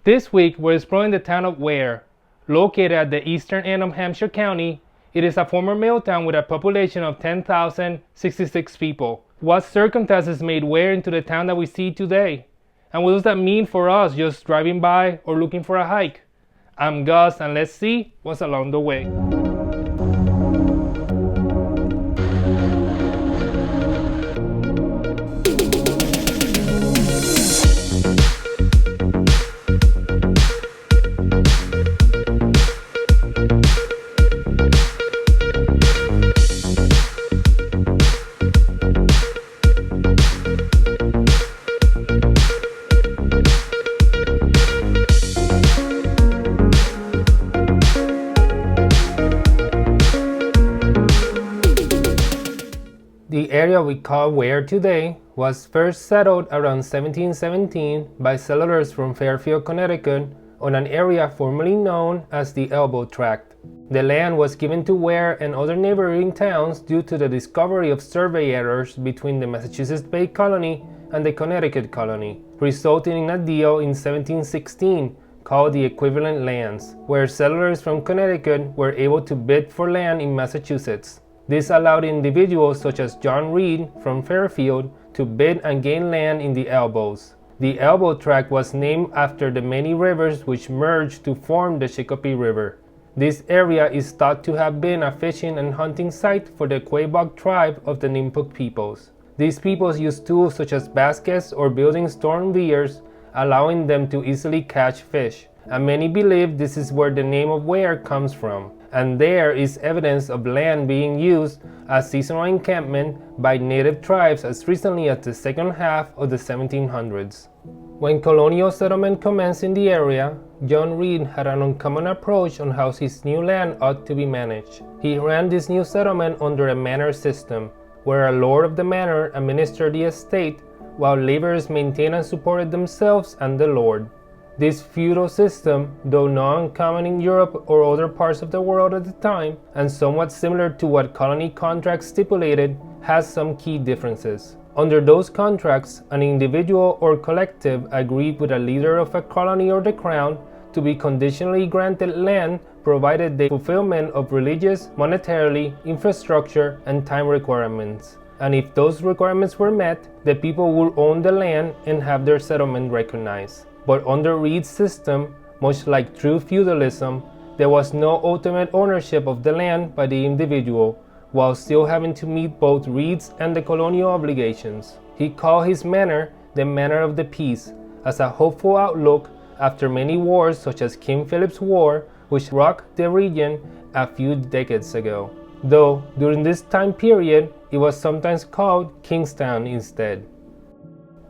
This week, we're exploring the town of Ware. Located at the eastern end of Hampshire County, it is a former mill town with a population of 10,066 people. What circumstances made Ware into the town that we see today? And what does that mean for us just driving by or looking for a hike? I'm Gus, and let's see what's along the way. The area we call Ware today was first settled around 1717 by settlers from Fairfield, Connecticut, on an area formerly known as the Elbow Tract. The land was given to Ware and other neighboring towns due to the discovery of survey errors between the Massachusetts Bay Colony and the Connecticut Colony, resulting in a deal in 1716 called the Equivalent Lands, where settlers from Connecticut were able to bid for land in Massachusetts. This allowed individuals such as John Reed from Fairfield to bid and gain land in the Elbows. The Elbow Tract was named after the many rivers which merged to form the Chicopee River. This area is thought to have been a fishing and hunting site for the Quabbin tribe of the Nipmuc peoples. These peoples used tools such as baskets or building stone weirs, allowing them to easily catch fish, and many believe this is where the name of Ware comes from. And there is evidence of land being used as seasonal encampment by native tribes as recently as the second half of the 1700s. When colonial settlement commenced in the area, John Reed had an uncommon approach on how his new land ought to be managed. He ran this new settlement under a manor system, where a lord of the manor administered the estate, while laborers maintained and supported themselves and the lord. This feudal system, though not uncommon in Europe or other parts of the world at the time, and somewhat similar to what colony contracts stipulated, has some key differences. Under those contracts, an individual or collective agreed with a leader of a colony or the crown to be conditionally granted land provided the fulfillment of religious, monetarily, infrastructure, and time requirements. And if those requirements were met, the people would own the land and have their settlement recognized. But under Reed's system, much like true feudalism, there was no ultimate ownership of the land by the individual, while still having to meet both Reed's and the colonial obligations. He called his manor the Manor of the Peace, as a hopeful outlook after many wars such as King Philip's War, which rocked the region a few decades ago. Though, during this time period, it was sometimes called Kingstown instead.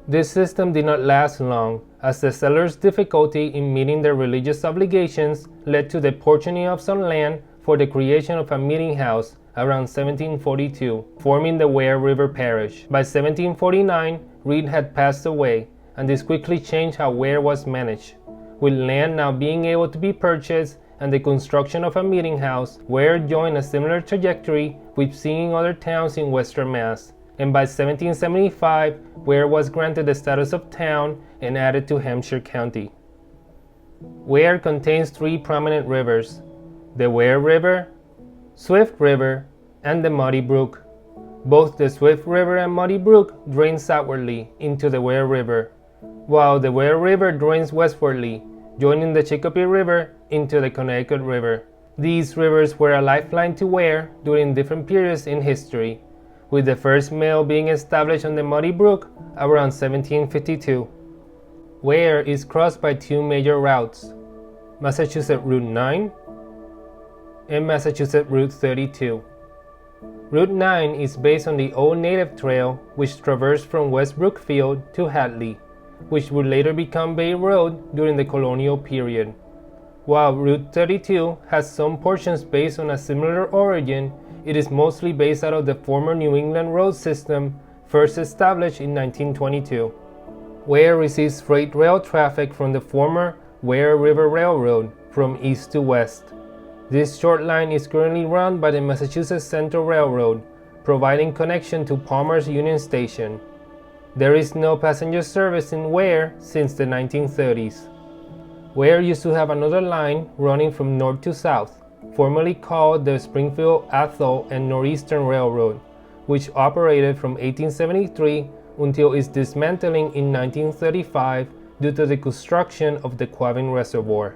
This system did not last long, as the settlers' difficulty in meeting their religious obligations led to the portioning of some land for the creation of a meeting house around 1742, forming the Ware River Parish. By 1749, Reed had passed away, and this quickly changed how Ware was managed. With land now being able to be purchased and the construction of a meeting house, Ware joined a similar trajectory we've seen in other towns in Western Mass. And by 1775, Ware was granted the status of town and added to Hampshire County. Ware contains three prominent rivers: the Ware River, Swift River, and the Muddy Brook. Both the Swift River and Muddy Brook drain southwardly into the Ware River, while the Ware River drains westwardly, joining the Chicopee River into the Connecticut River. These rivers were a lifeline to Ware during different periods in history, with the first mill being established on the Muddy Brook around 1752. Ware is crossed by two major routes, Massachusetts Route 9 and Massachusetts Route 32. Route 9 is based on the Old Native Trail, which traversed from West Brookfield to Hadley, which would later become Bay Road during the colonial period. While Route 32 has some portions based on a similar origin, it is mostly based out of the former New England road system, first established in 1922. Ware receives freight rail traffic from the former Ware River Railroad from east to west. This short line is currently run by the Massachusetts Central Railroad, providing connection to Palmer's Union Station. There is no passenger service in Ware since the 1930s. Ware used to have another line running from north to south, formerly called the Springfield, Athol, and Northeastern Railroad, which operated from 1873 until its dismantling in 1935 due to the construction of the Quabbin Reservoir.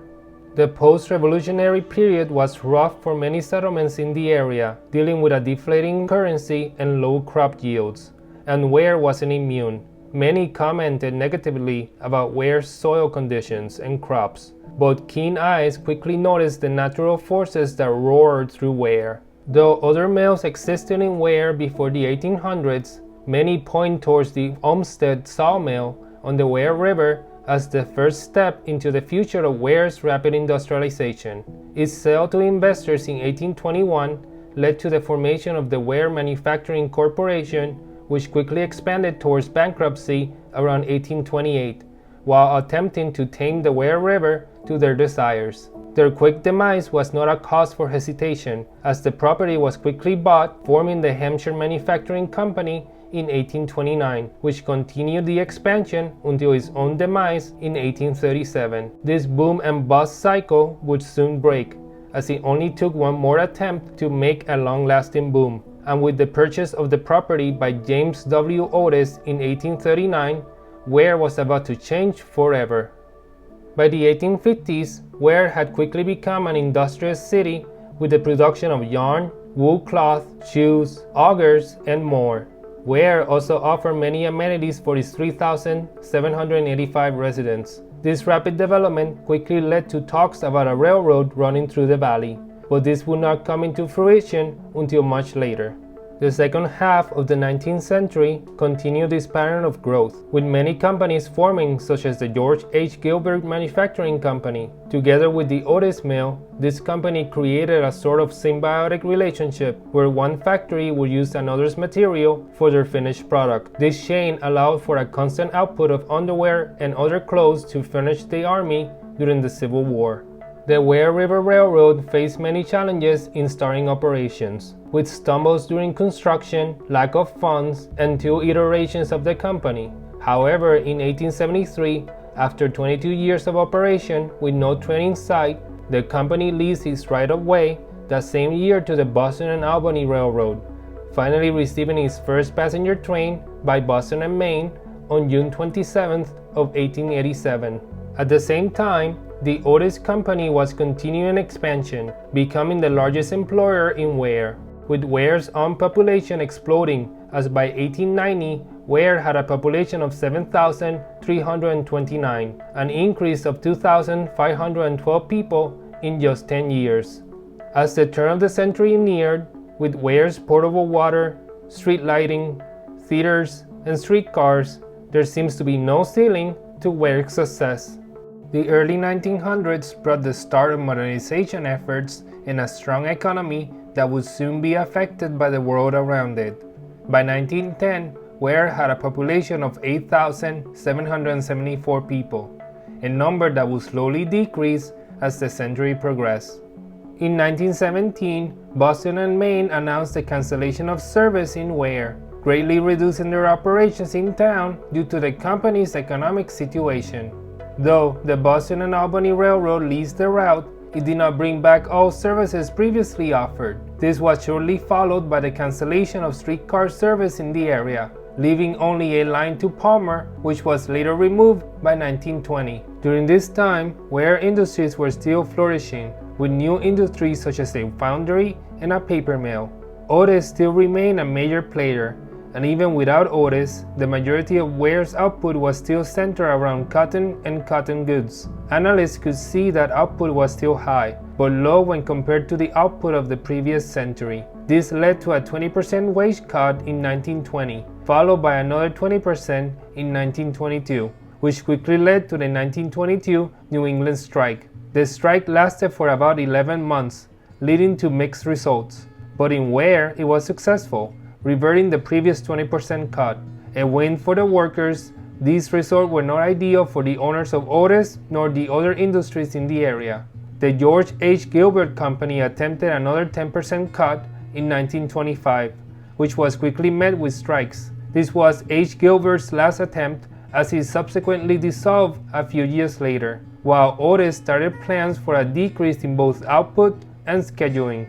The post-revolutionary period was rough for many settlements in the area, dealing with a deflating currency and low crop yields, and Ware wasn't immune. Many commented negatively about Ware's soil conditions and crops, but keen eyes quickly noticed the natural forces that roared through Ware. Though other mills existed in Ware before the 1800s, many point towards the Olmsted sawmill on the Ware River as the first step into the future of Ware's rapid industrialization. Its sale to investors in 1821 led to the formation of the Ware Manufacturing Corporation, which quickly expanded towards bankruptcy around 1828, while attempting to tame the Ware River to their desires. Their quick demise was not a cause for hesitation, as the property was quickly bought, forming the Hampshire Manufacturing Company in 1829, which continued the expansion until its own demise in 1837. This boom and bust cycle would soon break, as it only took one more attempt to make a long-lasting boom. And with the purchase of the property by James W. Otis in 1839, Ware was about to change forever. By the 1850s, Ware had quickly become an industrious city with the production of yarn, wool cloth, shoes, augers, and more. Ware also offered many amenities for its 3,785 residents. This rapid development quickly led to talks about a railroad running through the valley, but this would not come into fruition until much later. The second half of the 19th century continued this pattern of growth, with many companies forming, such as the George H. Gilbert Manufacturing Company. Together with the Otis Mill, this company created a sort of symbiotic relationship where one factory would use another's material for their finished product. This chain allowed for a constant output of underwear and other clothes to furnish the army during the Civil War. The Ware River Railroad faced many challenges in starting operations, with stumbles during construction, lack of funds, and 2 iterations of the company. However, in 1873, after 22 years of operation with no train in sight, the company leased its right-of-way that same year to the Boston and Albany Railroad, finally receiving its first passenger train by Boston and Maine on June 27th of 1887. At the same time, the Otis Company was continuing expansion, becoming the largest employer in Ware, with Ware's own population exploding, as by 1890, Ware had a population of 7,329, an increase of 2,512 people in just 10 years. As the turn of the century neared, with Ware's portable water, street lighting, theaters, and streetcars, there seems to be no ceiling to Ware's success. The early 1900s brought the start of modernization efforts and a strong economy that would soon be affected by the world around it. By 1910, Ware had a population of 8,774 people, a number that would slowly decrease as the century progressed. In 1917, Boston and Maine announced the cancellation of service in Ware, greatly reducing their operations in town due to the company's economic situation. Though the Boston and Albany Railroad leased the route, it did not bring back all services previously offered. This was shortly followed by the cancellation of streetcar service in the area, leaving only a line to Palmer, which was later removed by 1920. During this time, Ware industries were still flourishing, with new industries such as a foundry and a paper mill. Otis still remained a major player, and even without Otis, the majority of Ware's output was still centered around cotton and cotton goods. Analysts could see that output was still high, but low when compared to the output of the previous century. This led to a 20% wage cut in 1920, followed by another 20% in 1922, which quickly led to the 1922 New England strike. The strike lasted for about 11 months, leading to mixed results, but in Ware it was successful, reverting the previous 20% cut. A win for the workers. These results were not ideal for the owners of Otis nor the other industries in the area. The George H. Gilbert Company attempted another 10% cut in 1925, which was quickly met with strikes. This was H. Gilbert's last attempt, as it subsequently dissolved a few years later, while Otis started plans for a decrease in both output and scheduling.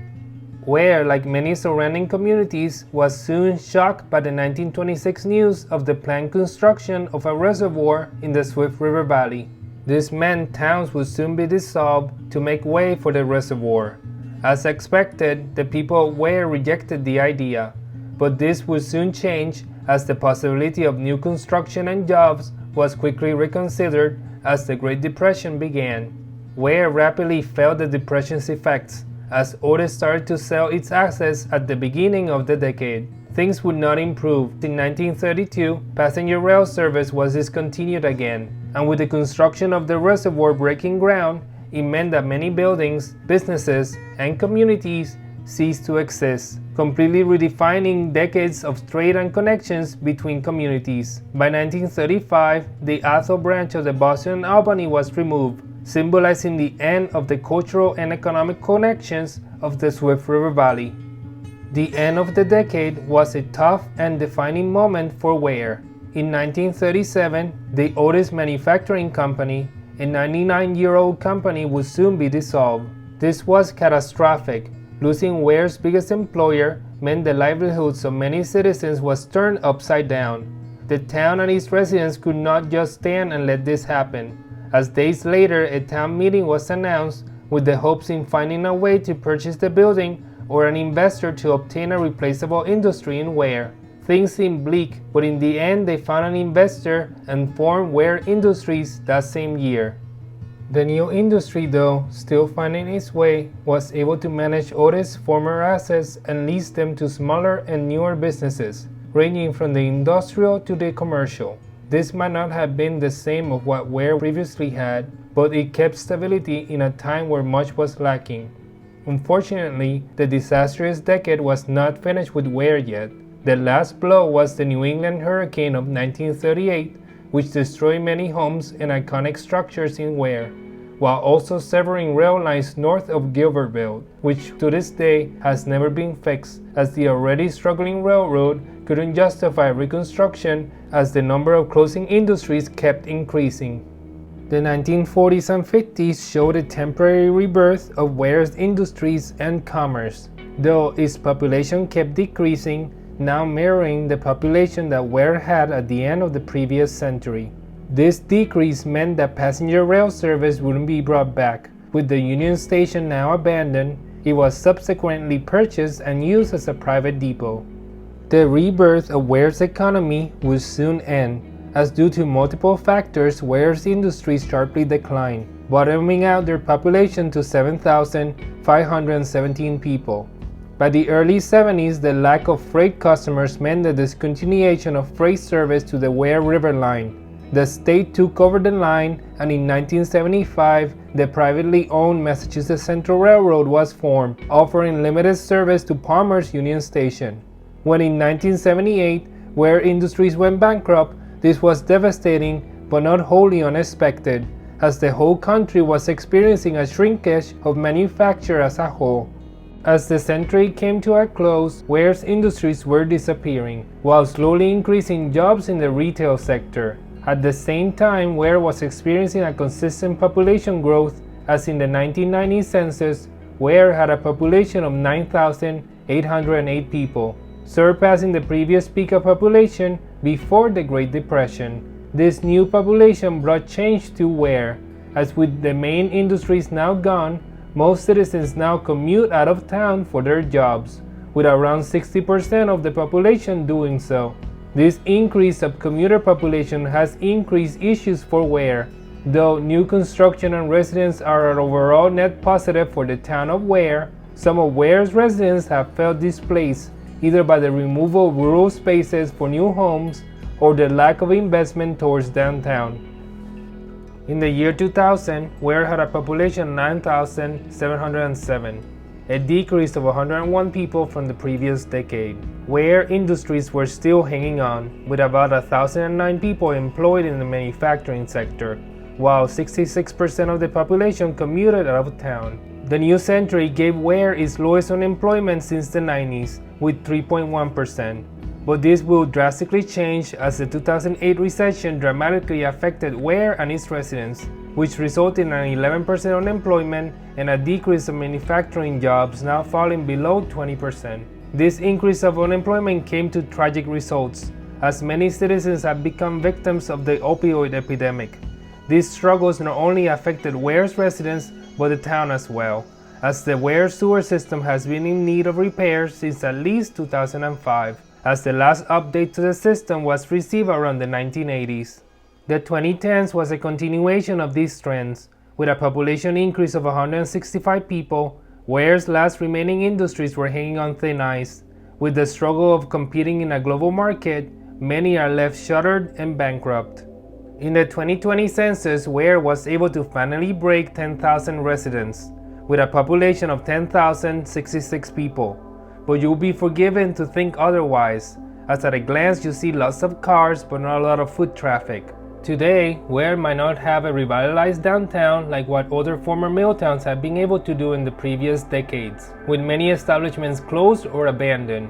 Ware, like many surrounding communities, was soon shocked by the 1926 news of the planned construction of a reservoir in the Swift River Valley. This meant towns would soon be dissolved to make way for the reservoir. As expected, the people of Ware rejected the idea, but this would soon change as the possibility of new construction and jobs was quickly reconsidered as the Great Depression began. Ware rapidly felt the Depression's effects as Otis started to sell its assets at the beginning of the decade. Things would not improve. In 1932, passenger rail service was discontinued again, and with the construction of the reservoir breaking ground, it meant that many buildings, businesses, and communities ceased to exist, completely redefining decades of trade and connections between communities. By 1935, the Athol branch of the Boston and Albany was removed, symbolizing the end of the cultural and economic connections of the Swift River Valley. The end of the decade was a tough and defining moment for Ware. In 1937, the Otis Manufacturing Company, a 99-year-old company, would soon be dissolved. This was catastrophic. Losing Ware's biggest employer meant the livelihoods of many citizens was turned upside down. The town and its residents could not just stand and let this happen, as days later a town meeting was announced with the hopes in finding a way to purchase the building or an investor to obtain a replaceable industry in Ware. Things seemed bleak, but in the end they found an investor and formed Ware Industries that same year. The new industry, though still finding its way, was able to manage Otis' former assets and lease them to smaller and newer businesses, ranging from the industrial to the commercial. This might not have been the same of what Ware previously had, but it kept stability in a time where much was lacking. Unfortunately, the disastrous decade was not finished with Ware yet. The last blow was the New England hurricane of 1938, which destroyed many homes and iconic structures in Ware, while also severing rail lines north of Gilbertville, which to this day has never been fixed, as the already struggling railroad couldn't justify reconstruction as the number of closing industries kept increasing. The 1940s and 50s showed a temporary rebirth of Ware's industries and commerce, though its population kept decreasing, now mirroring the population that Ware had at the end of the previous century. This decrease meant that passenger rail service wouldn't be brought back. With the Union Station now abandoned, it was subsequently purchased and used as a private depot. The rebirth of Ware's economy would soon end, as due to multiple factors, Ware's industries sharply declined, bottoming out their population to 7,517 people. By the early 70s, the lack of freight customers meant the discontinuation of freight service to the Ware River line. The state took over the line, and in 1975, the privately owned Massachusetts Central Railroad was formed, offering limited service to Palmer's Union Station. When in 1978, Ware Industries went bankrupt, this was devastating but not wholly unexpected, as the whole country was experiencing a shrinkage of manufacture as a whole. As the century came to a close, Ware's industries were disappearing, while slowly increasing jobs in the retail sector. At the same time, Ware was experiencing a consistent population growth, as in the 1990 census, Ware had a population of 9,808 people, surpassing the previous peak of population before the Great Depression. This new population brought change to Ware, as with the main industries now gone, most citizens now commute out of town for their jobs, with around 60% of the population doing so. This increase of commuter population has increased issues for Ware, though new construction and residents are an overall net positive for the town of Ware. Some of Ware's residents have felt displaced, either by the removal of rural spaces for new homes or the lack of investment towards downtown. In the year 2000, Ware had a population of 9,707, a decrease of 101 people from the previous decade. Ware Industries were still hanging on, with about 1,009 people employed in the manufacturing sector, while 66% of the population commuted out of town. The new century gave Ware its lowest unemployment since the 90s, with 3.1%. but this will drastically change as the 2008 recession dramatically affected Ware and its residents, which resulted in an 11% unemployment and a decrease of manufacturing jobs now falling below 20%. This increase of unemployment came to tragic results, as many citizens have become victims of the opioid epidemic. These struggles not only affected Ware's residents, but the town as well, as the Ware sewer system has been in need of repairs since at least 2005, as the last update to the system was received around the 1980s. The 2010s was a continuation of these trends, with a population increase of 165 people. Ware's last remaining industries were hanging on thin ice. With the struggle of competing in a global market, many are left shuttered and bankrupt. In the 2020 census, Ware was able to finally break 10,000 residents, with a population of 10,066 people. But you'll be forgiven to think otherwise, as at a glance you see lots of cars but not a lot of foot traffic. Today, Ware might not have a revitalized downtown like what other former mill towns have been able to do in the previous decades, with many establishments closed or abandoned.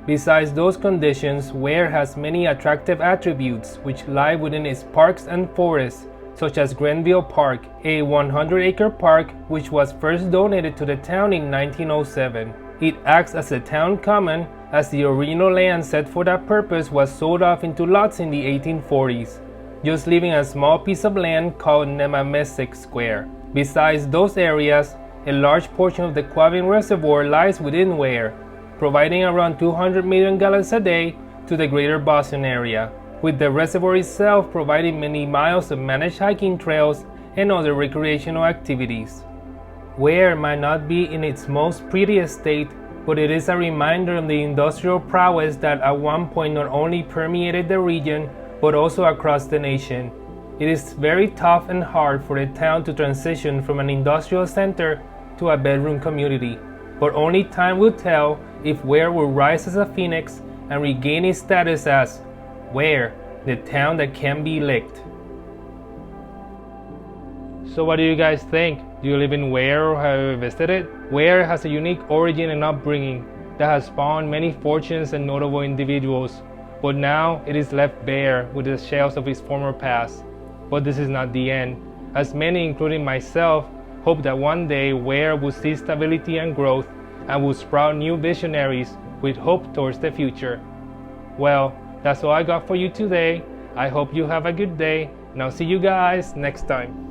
Besides those conditions, Ware has many attractive attributes which lie within its parks and forests, such as Grenville Park, a 100-acre park which was first donated to the town in 1907. It acts as a town common, as the original land set for that purpose was sold off into lots in the 1840s, just leaving a small piece of land called Nemamesic Square. Besides those areas, a large portion of the Quabbin Reservoir lies within Ware, providing around 200 million gallons a day to the greater Boston area, with the reservoir itself providing many miles of managed hiking trails and other recreational activities. Ware might not be in its most prettiest state, but it is a reminder of the industrial prowess that at one point not only permeated the region, but also across the nation. It is very tough and hard for the town to transition from an industrial center to a bedroom community, but only time will tell if Ware will rise as a phoenix and regain its status as Ware, the town that can be licked. So what do you guys think? Do you live in Ware or have you visited? Ware has a unique origin and upbringing that has spawned many fortunes and notable individuals, but now it is left bare with the shells of its former past. But this is not the end, as many, including myself, hope that one day Ware will see stability and growth and will sprout new visionaries with hope towards the future. Well, that's all I got for you today. I hope you have a good day, and I'll see you guys next time.